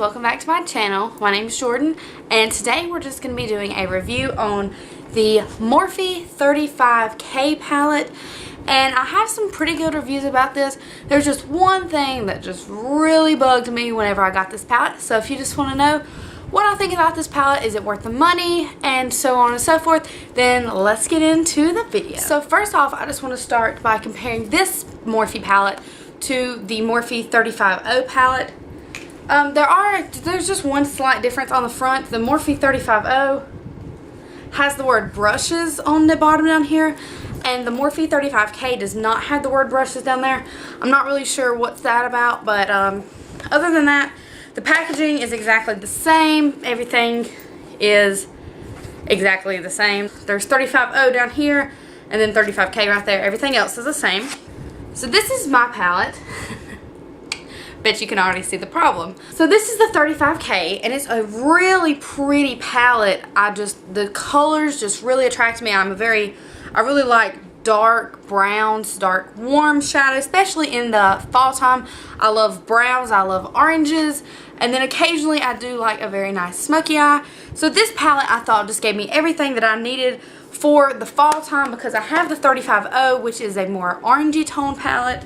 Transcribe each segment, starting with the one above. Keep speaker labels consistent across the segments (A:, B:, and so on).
A: welcome back to my channel. My name is Jordan, and today we're just going to be doing a review on the Morphe 35K palette. And I have some pretty good reviews about this. There's just one thing that just really bugged me whenever I got this palette. So if you just want to know what I think about this palette, is it worth the money, and so on and so forth, then let's get into the video. So first off, I just want to start by comparing this Morphe palette to the Morphe 35O palette. There's just one slight difference on the front. The Morphe 35O has the word brushes on the bottom down here, and the Morphe 35K does not have the word brushes down there. I'm not really sure what's that about, but other than that, the packaging is exactly the same. Everything is exactly the same. There's 35O down here, and then 35K right there. Everything else is the same. So this is my palette. Bet you can already see the problem. So this is the 35K, and it's a really pretty palette. The colors just really attract me. I really like dark browns, dark warm shadows, especially in the fall time. I love browns, I love oranges, and then occasionally I do like a very nice smoky eye. So this palette I thought just gave me everything that I needed for the fall time, because I have the 35O, which is a more orangey tone palette.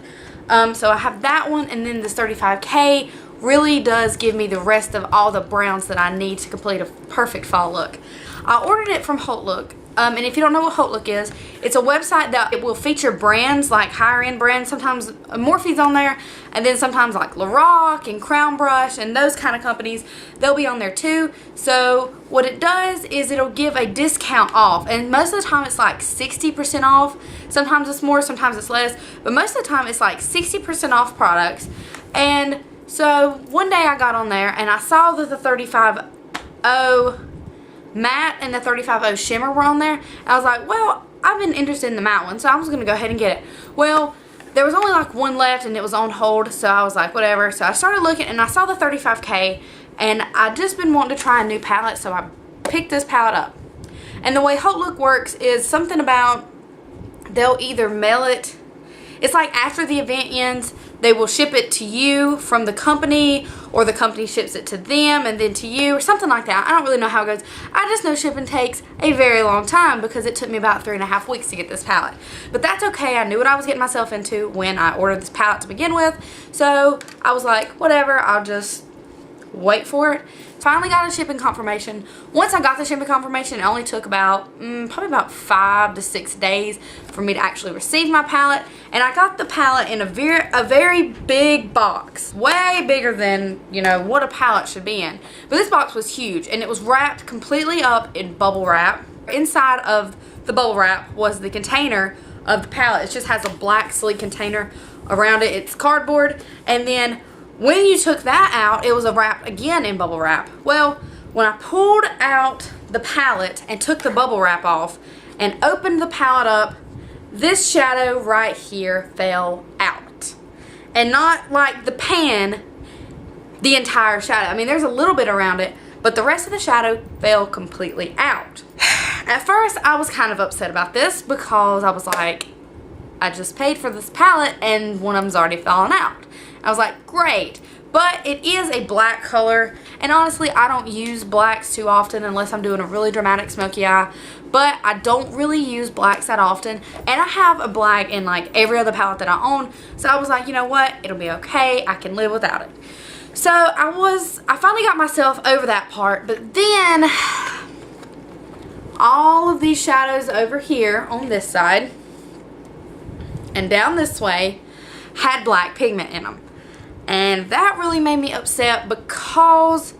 A: So I have that one, and then this 35K really does give me the rest of all the browns that I need to complete a perfect fall look. I ordered it from HauteLook, and if you don't know what HauteLook is, it's a website that it will feature brands, like higher end brands. Sometimes Morphe's on there, and then sometimes like Lorac and Crown Brush and those kind of companies, they'll be on there too. So what it does is it'll give a discount off, and most of the time it's like 60% off. Sometimes it's more, sometimes it's less, but most of the time it's like 60% off products. And so one day I got on there and I saw that the 35O matte and the 35O shimmer were on there, and I was like, well, I've been interested in the matte one, so I was going to go ahead and get it. Well, there was only like one left and it was on hold, so I was like, whatever. So I started looking and I saw the 35K, and I'd just been wanting to try a new palette, so I picked this palette up. And the way HauteLook works is something about they'll either mail it, it's like after the event ends, they will ship it to you from the company, or the company ships it to them and then to you, or something like that. I don't really know how it goes. I just know shipping takes a very long time, because it took me about 3.5 weeks to get this palette. But that's okay. I knew what I was getting myself into when I ordered this palette to begin with. So I was like, whatever, I'll just wait for it. Finally got a shipping confirmation. Once I got the shipping confirmation, it only took about probably about 5 to 6 days for me to actually receive my palette. And I got the palette in a very big box, way bigger than, you know, what a palette should be in. But this box was huge, and it was wrapped completely up in bubble wrap. Inside of the bubble wrap was the container of the palette. It just has a black sleek container around it. It's cardboard, and then when you took that out, it was wrapped again in bubble wrap. Well, when I pulled out the palette and took the bubble wrap off and opened the palette up, this shadow right here fell out. And not like the pan, the entire shadow. I mean, there's a little bit around it, but the rest of the shadow fell completely out. At first, I was kind of upset about this, because I was like, I just paid for this palette and one of them's already fallen out. I was like, great. But it is a black color, and honestly, I don't use blacks too often unless I'm doing a really dramatic smoky eye. But I don't really use blacks that often, and I have a black in like every other palette that I own. So I was like, you know what? It'll be okay. I can live without it. So I finally got myself over that part, but then all of these shadows over here on this side and down this way had black pigment in them. And that really made me upset, because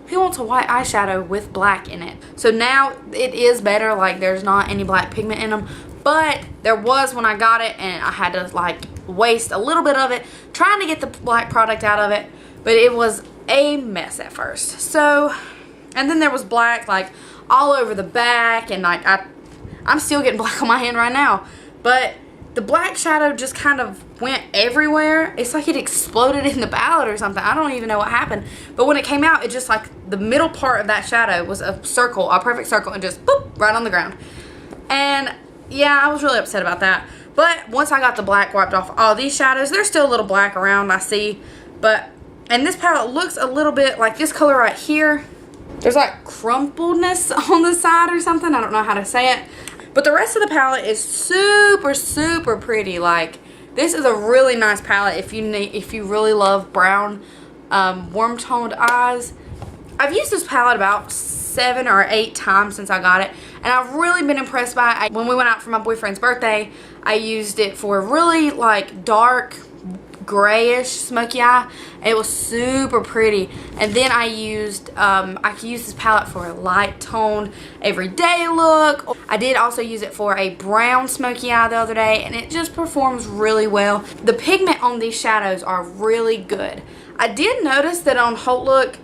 A: who wants a white eyeshadow with black in it? So now it is better, like there's not any black pigment in them, but there was when I got it, and I had to like waste a little bit of it trying to get the black product out of it, but it was a mess at first. So, and then there was black like all over the back, and like I'm still getting black on my hand right now, but the black shadow just kind of went everywhere. It's like it exploded in the palette or something. I don't even know what happened. But when it came out, it just like the middle part of that shadow was a circle, a perfect circle, and just boop, right on the ground. And yeah, I was really upset about that. But once I got the black wiped off all these shadows, there's still a little black around, I see. But And this palette looks a little bit like this color right here. There's like crumpledness on the side or something. I don't know how to say it. But the rest of the palette is super, super pretty. Like, this is a really nice palette if you really love brown, warm toned eyes. I've used this palette about 7 or 8 times since I got it, and I've really been impressed by it. When we went out for my boyfriend's birthday, I used it for really like dark grayish smoky eye, and it was super pretty. And then I could use this palette for a light tone everyday look. I did also use it for a brown smoky eye the other day, and it just performs really well. The pigment on these shadows are really good. I did notice that on Holt Look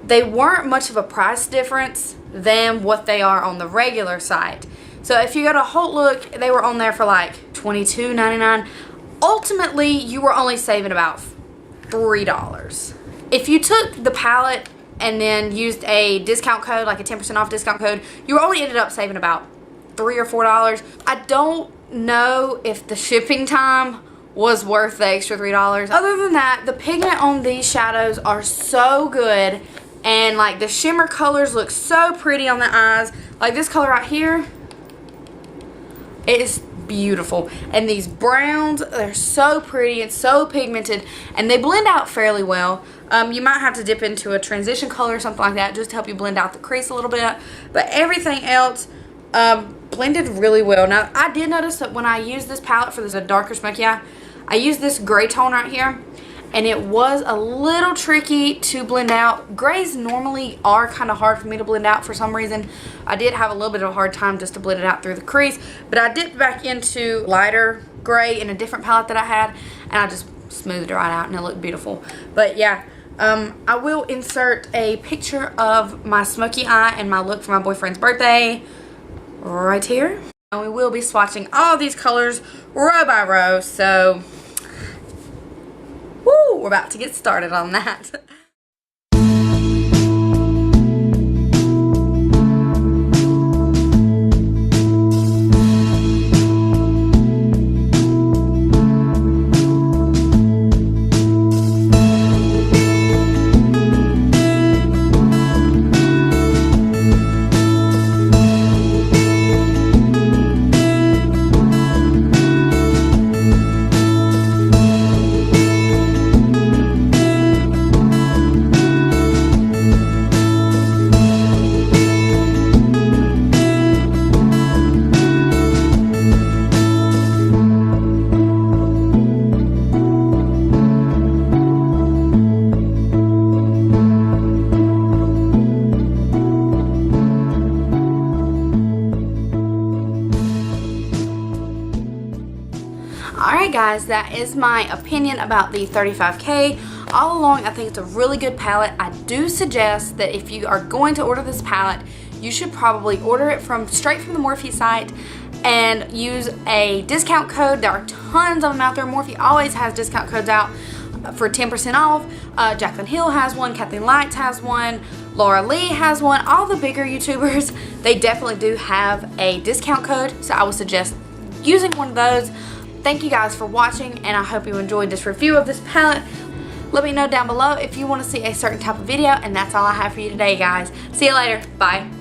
A: they weren't much of a price difference than what they are on the regular site. So if you go to Holt Look, they were on there for like $22.99. Ultimately, you were only saving about $3. If you took the palette and then used a discount code, like a 10% off discount code, you only ended up saving about $3 or $4. I don't know if the shipping time was worth the extra $3. Other than that, the pigment on these shadows are so good, and like the shimmer colors look so pretty on the eyes. Like this color right here, it is beautiful. And these browns, they're so pretty and so pigmented, and they blend out fairly well. You might have to dip into a transition color or something like that just to help you blend out the crease a little bit, but everything else blended really well. Now I did notice that when I used this palette for this darker smoky eye, I used this gray tone right here, and it was a little tricky to blend out. Grays normally are kind of hard for me to blend out for some reason. I did have a little bit of a hard time just to blend it out through the crease, but I dipped back into lighter gray in a different palette that I had, and I just smoothed it right out, and it looked beautiful. But yeah, I will insert a picture of my smoky eye and my look for my boyfriend's birthday right here. And we will be swatching all these colors row by row, so woo, we're about to get started on that. Alright guys, that is my opinion about the 35K. All along, I think it's a really good palette. I do suggest that if you are going to order this palette, you should probably order it straight from the Morphe site and use a discount code. There are tons of them out there. Morphe always has discount codes out for 10% off. Jaclyn Hill has one, Kathleen Lights has one, Laura Lee has one. All the bigger YouTubers, they definitely do have a discount code, so I would suggest using one of those. Thank you guys for watching, and I hope you enjoyed this review of this palette. Let me know down below if you want to see a certain type of video, and that's all I have for you today, guys. See you later. Bye.